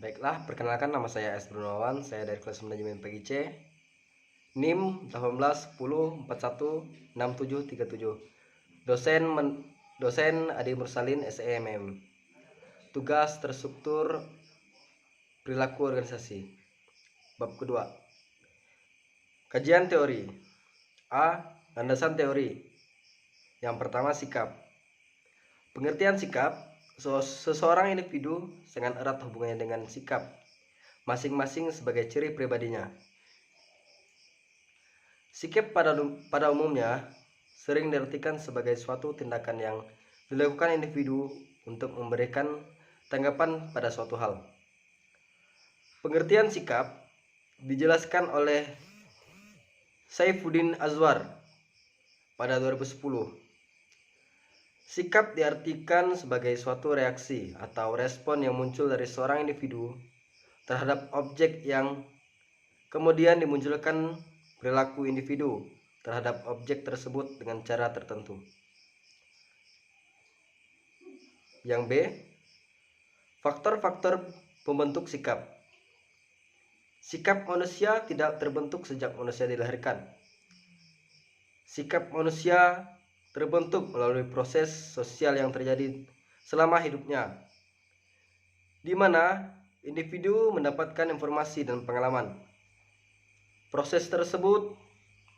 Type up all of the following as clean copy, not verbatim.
Baiklah, perkenalkan nama saya S. Brunawan, saya dari kelas manajemen PGC, NIM 1810416737. Dosen Adi Mursalin SEMM. Tugas terstruktur perilaku organisasi. Bab kedua. Kajian teori. A. Landasan teori. Yang pertama, sikap. Pengertian sikap. Seseorang individu sangat erat hubungannya dengan sikap masing-masing sebagai ciri pribadinya. Sikap pada umumnya sering diartikan sebagai suatu tindakan yang dilakukan individu untuk memberikan tanggapan pada suatu hal. Pengertian sikap dijelaskan oleh Saifuddin Azwar pada 2010. Sikap diartikan sebagai suatu reaksi atau respon yang muncul dari seorang individu terhadap objek yang kemudian dimunculkan perilaku individu terhadap objek tersebut dengan cara tertentu. Yang B. Faktor-faktor pembentuk sikap. Sikap manusia tidak terbentuk sejak manusia dilahirkan. Sikap manusia terbentuk melalui proses sosial yang terjadi selama hidupnya, di mana individu mendapatkan informasi dan pengalaman. Proses tersebut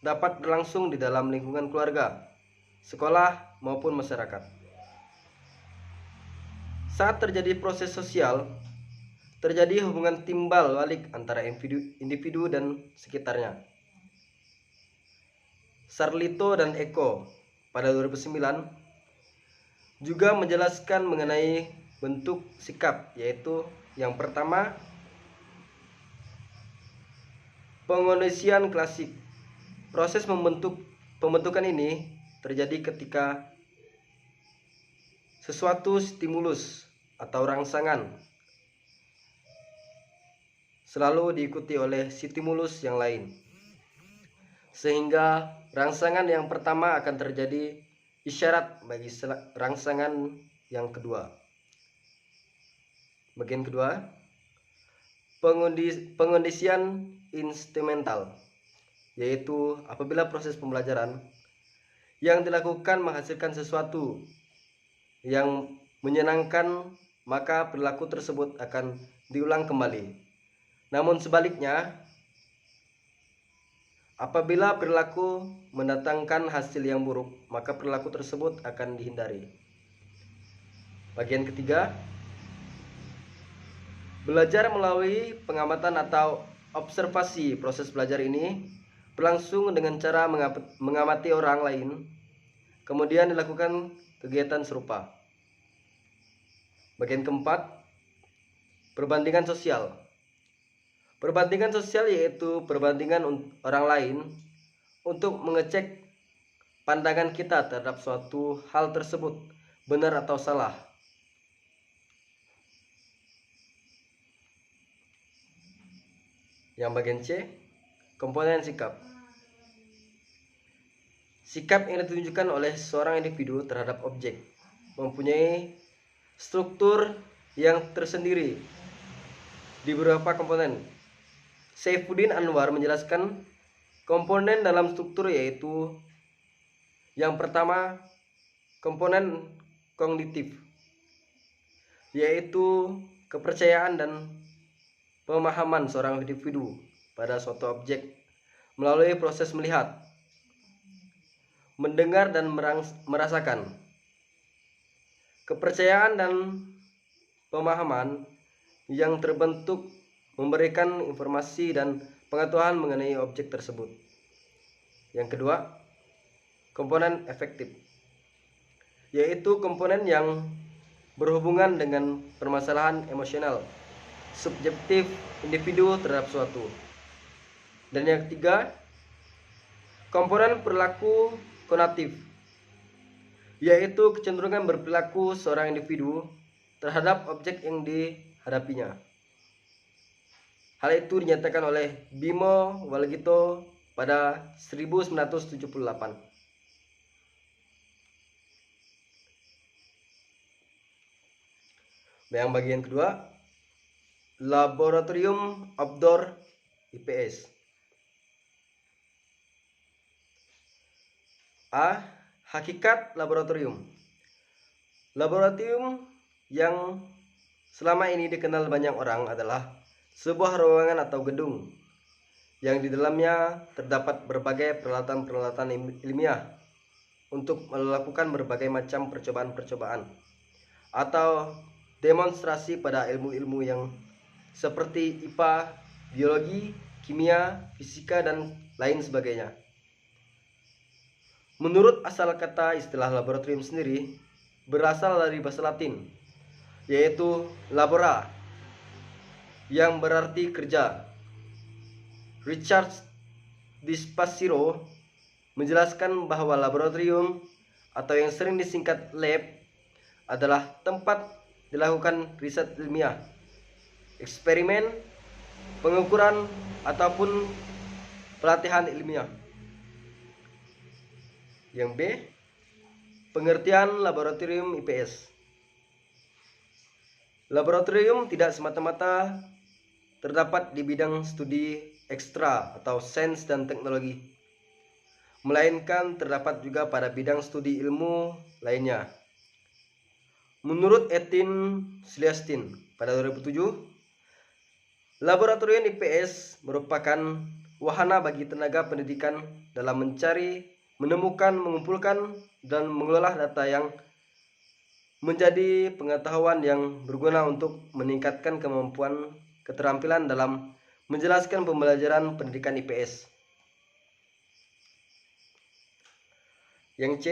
dapat berlangsung di dalam lingkungan keluarga, sekolah, maupun masyarakat. Saat terjadi proses sosial, terjadi hubungan timbal balik antara individu dan sekitarnya. Sarlito dan Eko pada 2009 juga menjelaskan mengenai bentuk sikap, yaitu yang pertama, pengondisian klasik. Proses pembentukan ini terjadi ketika sesuatu stimulus atau rangsangan selalu diikuti oleh stimulus yang lain, sehingga rangsangan yang pertama akan terjadi isyarat bagi rangsangan yang kedua. Bagian kedua, pengondisian instrumental, yaitu apabila proses pembelajaran yang dilakukan menghasilkan sesuatu yang menyenangkan, maka perilaku tersebut akan diulang kembali. Namun sebaliknya, apabila perilaku mendatangkan hasil yang buruk, maka perilaku tersebut akan dihindari. Bagian ketiga, belajar melalui pengamatan atau observasi. Proses belajar ini berlangsung dengan cara mengamati orang lain, kemudian dilakukan kegiatan serupa. Bagian keempat, perbandingan sosial. Perbandingan sosial yaitu perbandingan orang lain untuk mengecek pandangan kita terhadap suatu hal tersebut benar atau salah. Yang bagian C, komponen sikap. Sikap yang ditunjukkan oleh seorang individu terhadap objek mempunyai struktur yang tersendiri di beberapa komponen. Saifuddin Anwar menjelaskan komponen dalam struktur yaitu yang pertama, komponen kognitif, yaitu kepercayaan dan pemahaman seorang individu pada suatu objek melalui proses melihat, mendengar, dan merasakan. Kepercayaan dan pemahaman yang terbentuk memberikan informasi dan pengetahuan mengenai objek tersebut. Yang kedua, komponen efektif, yaitu komponen yang berhubungan dengan permasalahan emosional subjektif individu terhadap suatu. Dan yang ketiga, komponen perilaku konatif, yaitu kecenderungan berperilaku seorang individu terhadap objek yang dihadapinya. Hal itu dinyatakan oleh Bimo Walgito pada 1978. Yang bagian kedua, Laboratorium Outdoor IPS. A. Hakikat laboratorium. Laboratorium yang selama ini dikenal banyak orang adalah sebuah ruangan atau gedung yang di dalamnya terdapat berbagai peralatan-peralatan ilmiah untuk melakukan berbagai macam percobaan-percobaan atau demonstrasi pada ilmu-ilmu yang seperti IPA, biologi, kimia, fisika, dan lain sebagainya. Menurut asal kata istilah laboratorium sendiri berasal dari bahasa Latin, yaitu labora, yang berarti kerja. Richard Dispaciro menjelaskan bahwa laboratorium atau yang sering disingkat lab adalah tempat dilakukan riset ilmiah, eksperimen, pengukuran, ataupun pelatihan ilmiah. Yang B. Pengertian laboratorium IPS. Laboratorium tidak semata-mata terdapat di bidang studi ekstra atau sains dan teknologi, melainkan terdapat juga pada bidang studi ilmu lainnya. Menurut Etin Sliastin pada 2007, laboratorium IPS merupakan wahana bagi tenaga pendidikan dalam mencari, menemukan, mengumpulkan, dan mengelola data yang menjadi pengetahuan yang berguna untuk meningkatkan kemampuan keterampilan dalam menjelaskan pembelajaran pendidikan IPS. Yang C.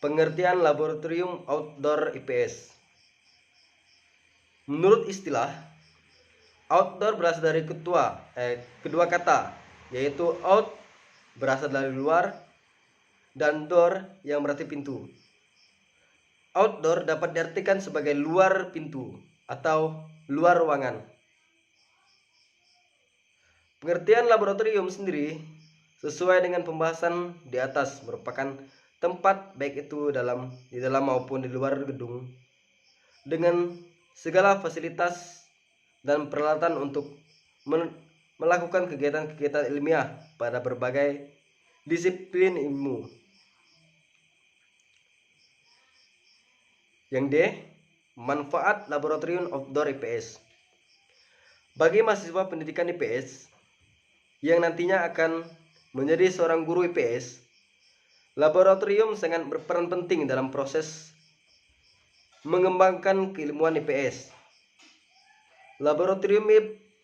Pengertian laboratorium outdoor IPS. Menurut istilah, outdoor berasal dari kedua kata, yaitu out berasal dari luar dan door yang berarti pintu. Outdoor dapat diartikan sebagai luar pintu atau luar ruangan. Pengertian laboratorium sendiri sesuai dengan pembahasan di atas merupakan tempat baik itu di dalam maupun di luar gedung dengan segala fasilitas dan peralatan untuk melakukan kegiatan-kegiatan ilmiah pada berbagai disiplin ilmu. Yang D. Manfaat laboratorium outdoor IPS. Bagi mahasiswa pendidikan IPS yang nantinya akan menjadi seorang guru IPS, laboratorium sangat berperan penting dalam proses mengembangkan keilmuan IPS. Laboratorium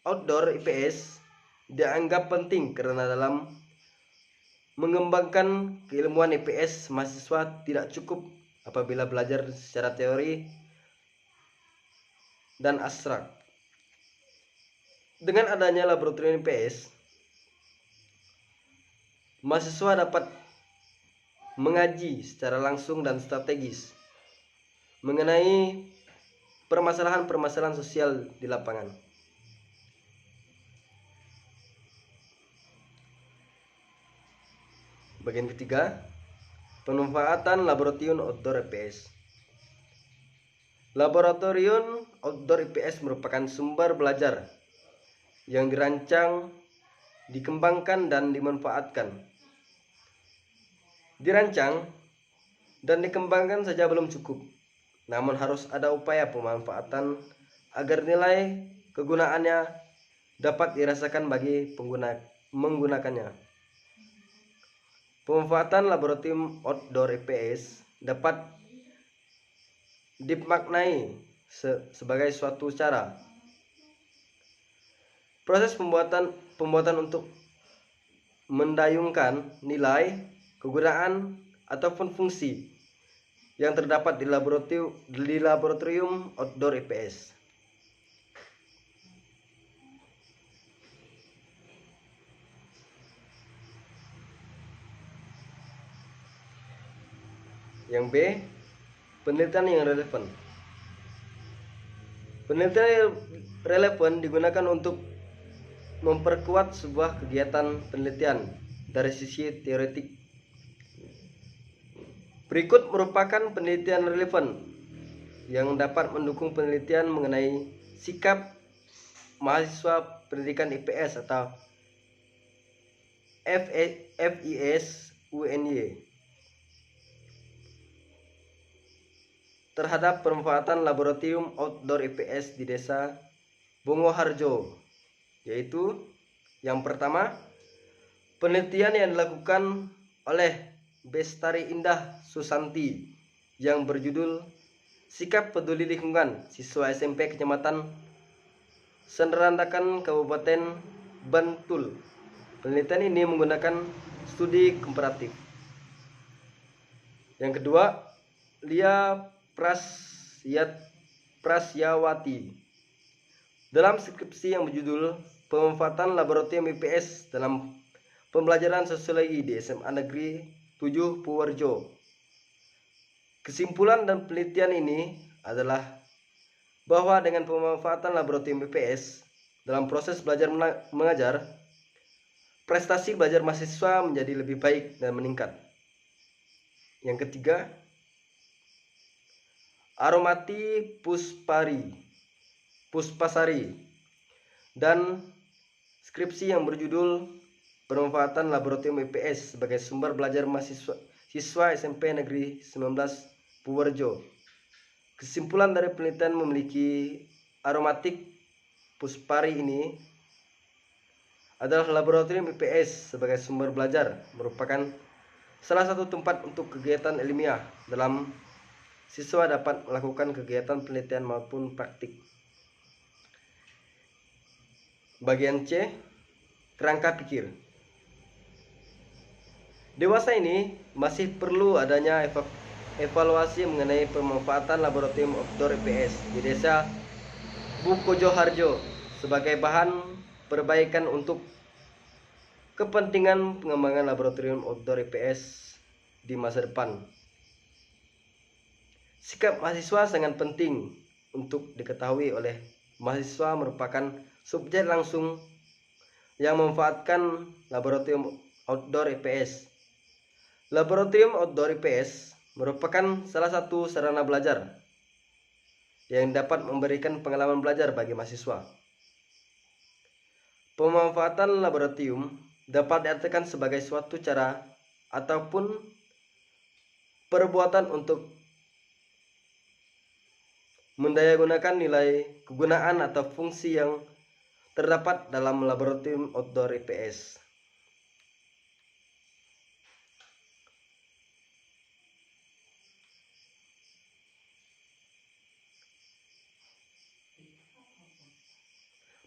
outdoor IPS dianggap penting karena dalam mengembangkan keilmuan IPS, mahasiswa tidak cukup apabila belajar secara teori dan abstrak. Dengan adanya laboratorium IPS, mahasiswa dapat mengaji secara langsung dan strategis mengenai permasalahan-permasalahan sosial di lapangan. Bagian ketiga, pemanfaatan laboratorium outdoor IPS. Laboratorium outdoor IPS merupakan sumber belajar yang dirancang, dikembangkan, dan dimanfaatkan. Dirancang dan dikembangkan saja belum cukup, namun harus ada upaya pemanfaatan agar nilai kegunaannya dapat dirasakan bagi menggunakannya. Pemanfaatan laboratorium outdoor IPS dapat dimaknai sebagai suatu cara proses pembuatan untuk mendayungkan nilai, kegunaan, ataupun fungsi yang terdapat di laboratorium outdoor IPS. Yang B, penelitian yang relevan. Penelitian yang relevan digunakan untuk memperkuat sebuah kegiatan penelitian dari sisi teoretik. Berikut merupakan penelitian relevan yang dapat mendukung penelitian mengenai sikap, mahasiswa pendidikan IPS atau FIS UNY terhadap pemanfaatan laboratorium outdoor IPS di Desa Bongoharjo, yaitu yang pertama, penelitian yang dilakukan oleh Bestari Indah Susanti yang berjudul Sikap Peduli Lingkungan Siswa SMP Kecamatan Senrandakan Kabupaten Bantul. Penelitian ini menggunakan studi komparatif. Yang kedua, Lia Prasyawati dalam skripsi yang berjudul Pemanfaatan Laboratorium IPS dalam Pembelajaran Sosiologi di SMA Negeri 7 Purworejo. Kesimpulan dan penelitian ini adalah bahwa dengan pemanfaatan laboratorium IPS dalam proses belajar mengajar, prestasi belajar mahasiswa menjadi lebih baik dan meningkat. Yang ketiga, Aromati Puspasari dan skripsi yang berjudul Pemanfaatan Laboratorium IPS sebagai sumber belajar siswa SMP Negeri 19 Purworejo. Kesimpulan dari penelitian memiliki aromatik puspari ini adalah laboratorium IPS sebagai sumber belajar merupakan salah satu tempat untuk kegiatan ilmiah dalam siswa dapat melakukan kegiatan penelitian maupun praktik. Bagian C, kerangka pikir. Dewasa ini masih perlu adanya evaluasi mengenai pemanfaatan laboratorium outdoor IPS di Desa Bukojoharjo sebagai bahan perbaikan untuk kepentingan pengembangan laboratorium outdoor IPS di masa depan. Sikap mahasiswa sangat penting untuk diketahui oleh mahasiswa merupakan subjek langsung yang memanfaatkan laboratorium outdoor IPS. Laboratorium outdoor IPS merupakan salah satu sarana belajar yang dapat memberikan pengalaman belajar bagi mahasiswa. Pemanfaatan laboratorium dapat diartikan sebagai suatu cara ataupun perbuatan untuk mendayagunakan nilai kegunaan atau fungsi yang terdapat dalam laboratorium outdoor IPS.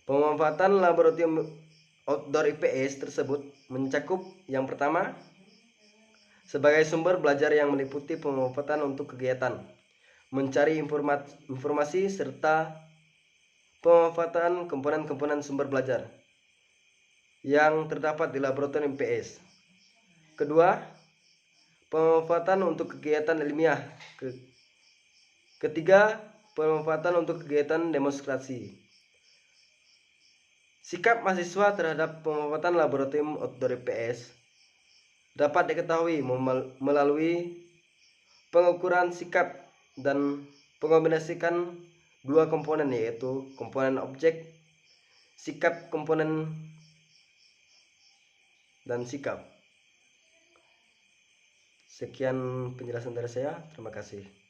Pemanfaatan laboratorium outdoor IPS tersebut mencakup yang pertama, sebagai sumber belajar yang meliputi pemanfaatan untuk kegiatan mencari informasi serta pemanfaatan komponen-komponen sumber belajar yang terdapat di laboratorium IPS. Kedua, pemanfaatan untuk kegiatan ilmiah. Ketiga, pemanfaatan untuk kegiatan demonstrasi. Sikap mahasiswa terhadap pemanfaatan laboratorium outdoor IPS dapat diketahui melalui pengukuran sikap dan mengombinasikan dua komponen, yaitu komponen objek, sikap komponen, dan sikap. Sekian penjelasan dari saya. Terima kasih.